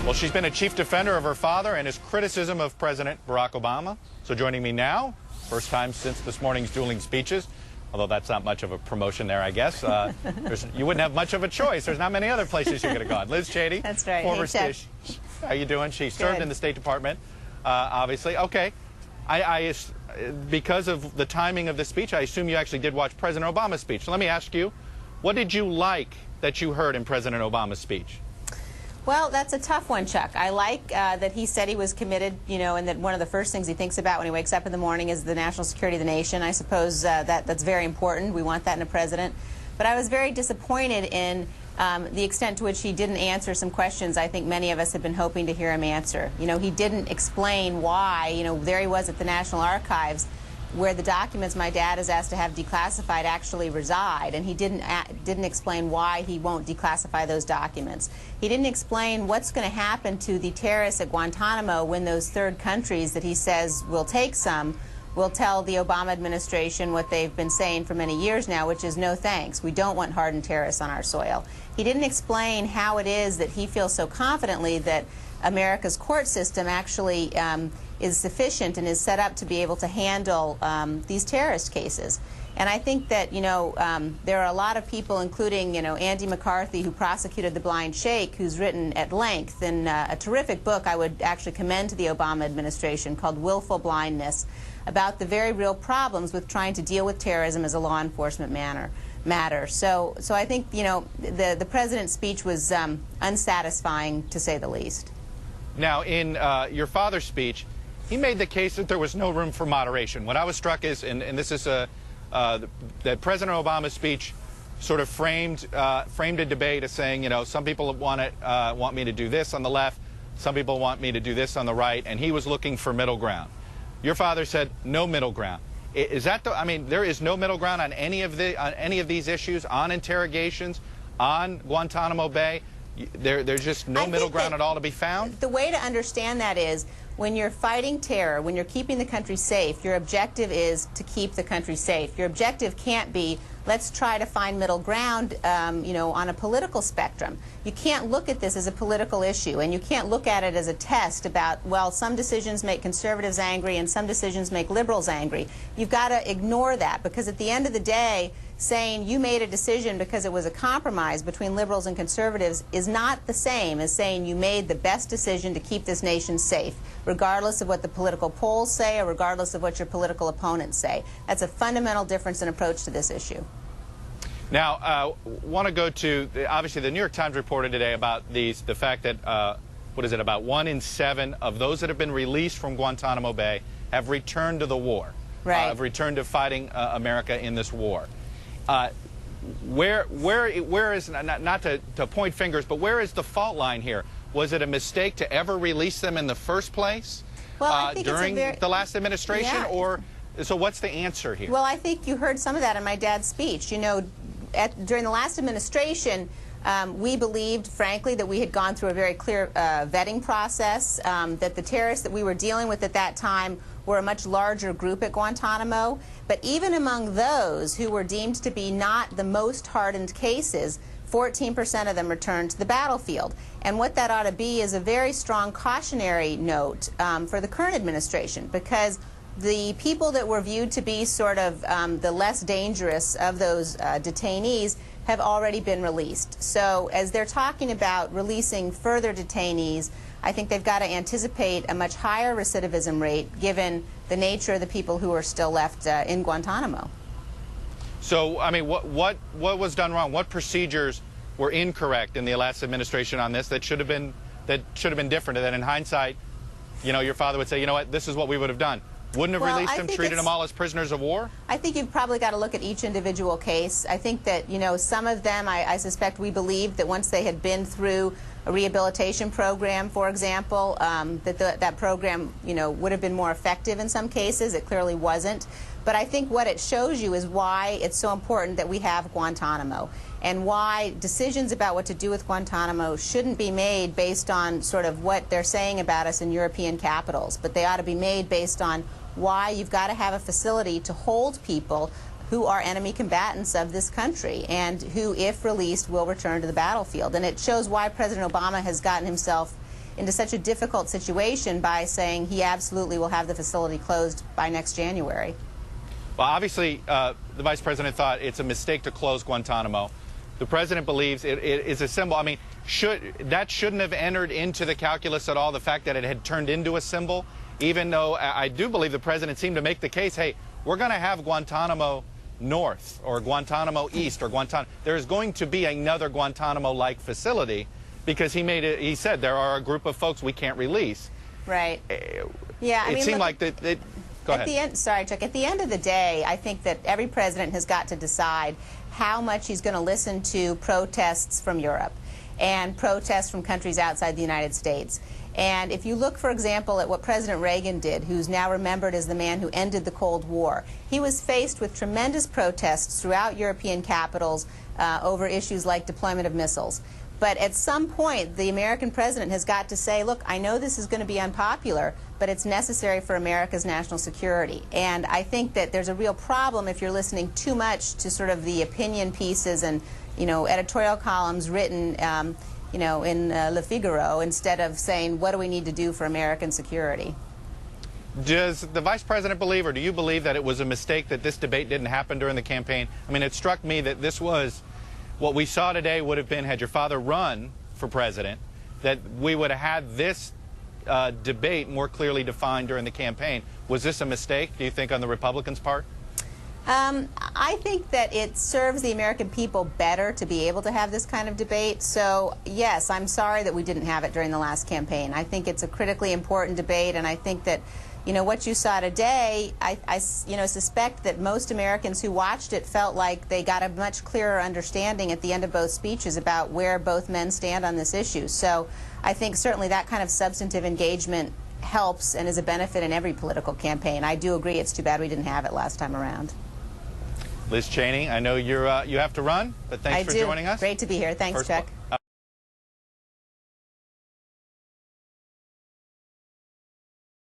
Well, she's been a chief defender of her father and his criticism of President Barack Obama. So joining me now, first time since this morning's dueling speeches, although that's not much of a promotion there, I guess. You wouldn't have much of a choice. There's not many other places you could have gone. Liz Cheney, that's right. former state. How you doing? She served in the State Department, obviously. Okay. Because of the timing of the speech, I assume you actually did watch President Obama's speech. So let me ask you, what did you like that you heard in President Obama's speech? Well, that's a tough one, Chuck. I like that he said he was committed, you know, and that one of the first things he thinks about when he wakes up in the morning is the national security of the nation. I suppose that's very important. We want that in a president. But I was very disappointed in the extent to which he didn't answer some questions I think many of us had been hoping to hear him answer. You know, he didn't explain why, you know, there he was at the National Archives where the documents my dad is asked to have declassified actually reside, and he didn't explain why he won't declassify those documents. He didn't explain what's going to happen to the terrorists at Guantanamo when those third countries that he says will take some will tell the Obama administration what they've been saying for many years now, which is no thanks. We don't want hardened terrorists on our soil. He didn't explain how it is that he feels so confidently that America's court system actually is sufficient and is set up to be able to handle these terrorist cases. And I think that, you know, there are a lot of people, including, you know, Andy McCarthy, who prosecuted the blind sheikh, who's written at length in a terrific book I would actually commend to the Obama administration called Willful Blindness, about the very real problems with trying to deal with terrorism as a law enforcement matter. So I think, you know, the president's speech was unsatisfying, to say the least. Now, in your father's speech, he made the case that there was no room for moderation. What I was struck is, and this is that President Obama's speech sort of framed a debate as saying, you know, some people want me to do this on the left, some people want me to do this on the right, and he was looking for middle ground. Your father said no middle ground. Is that I mean, there is no middle ground on any of these issues, on interrogations, on Guantanamo Bay. There's just no middle ground at all to be found? The way to understand that is when you're fighting terror, when you're keeping the country safe, your objective is to keep the country safe. Your objective can't be, let's try to find middle ground, you know, on a political spectrum. You can't look at this as a political issue, and you can't look at it as a test about, well, some decisions make conservatives angry and some decisions make liberals angry. You've got to ignore that, because at the end of the day, saying you made a decision because it was a compromise between liberals and conservatives is not the same as saying you made the best decision to keep this nation safe, regardless of what the political polls say or regardless of what your political opponents say. That's a fundamental difference in approach to this issue. Now, want to go to, obviously, the New York Times reported today about the fact that, what is it, about 1 in 7 of those that have been released from Guantanamo Bay have returned to the war, right. Have returned to fighting America in this war. Where is, not to point fingers, but where is the fault line here? Was it a mistake to ever release them in the first place during the last administration? Yeah. Or so what's the answer here? Well, I think you heard some of that in my dad's speech. You know, during the last administration, we believed, frankly, that we had gone through a very clear vetting process, that the terrorists that we were dealing with at that time were a much larger group at Guantanamo. But even among those who were deemed to be not the most hardened cases, 14% of them returned to the battlefield. And what that ought to be is a very strong cautionary note for the current administration, because the people that were viewed to be sort of the less dangerous of those detainees have already been released. So as they're talking about releasing further detainees, I think they've got to anticipate a much higher recidivism rate given the nature of the people who are still left in Guantanamo. So, I mean, what was done wrong? What procedures were incorrect in the last administration on this that should have been different? And that in hindsight, you know, your father would say, you know what, this is what we would have done. Wouldn't have released them, treated them all as prisoners of war? I think you've probably got to look at each individual case. I think that, you know, some of them, I suspect we believed that once they had been through a rehabilitation program, for example, that program, you know, would have been more effective in some cases. It clearly wasn't. But I think what it shows you is why it's so important that we have Guantanamo, and why decisions about what to do with Guantanamo shouldn't be made based on sort of what they're saying about us in European capitals, but they ought to be made based on why you've got to have a facility to hold people who are enemy combatants of this country and who, if released, will return to the battlefield. And it shows why President Obama has gotten himself into such a difficult situation by saying he absolutely will have the facility closed by next January. Well, obviously, the Vice President thought it's a mistake to close Guantanamo. The President believes it is a symbol. I mean, that shouldn't have entered into the calculus at all, the fact that it had turned into a symbol, even though I do believe the President seemed to make the case, hey, we're going to have Guantanamo North or Guantanamo East or Guantanamo. There's going to be another Guantanamo-like facility because he said there are a group of folks we can't release. Right. Yeah, I mean, it seemed like that. Go ahead. Sorry, Chuck. At the end of the day, I think that every president has got to decide how much he's going to listen to protests from Europe and protests from countries outside the United States. And if you look, for example, at what President Reagan did, who's now remembered as the man who ended the Cold War, he was faced with tremendous protests throughout European capitals over issues like deployment of missiles. But at some point, the American president has got to say, look, I know this is going to be unpopular, but it's necessary for America's national security. And I think that there's a real problem if you're listening too much to sort of the opinion pieces and, editorial columns written, in Le Figaro, instead of saying, what do we need to do for American security? Does the Vice President believe, or do you believe, that it was a mistake that this debate didn't happen during the campaign? I mean, it struck me that this was what we saw today would have been, had your father run for president, that we would have had this debate more clearly defined during the campaign. Was this a mistake, do you think, on the Republicans' part? I think that it serves the American people better to be able to have this kind of debate. So, yes, I'm sorry that we didn't have it during the last campaign. I think it's a critically important debate, and I think that, what you saw today, I suspect that most Americans who watched it felt like they got a much clearer understanding at the end of both speeches about where both men stand on this issue. So I think certainly that kind of substantive engagement helps and is a benefit in every political campaign. I do agree it's too bad we didn't have it last time around. Liz Cheney, I know you have to run, but thanks for joining us. Great to be here. Thanks, Chuck.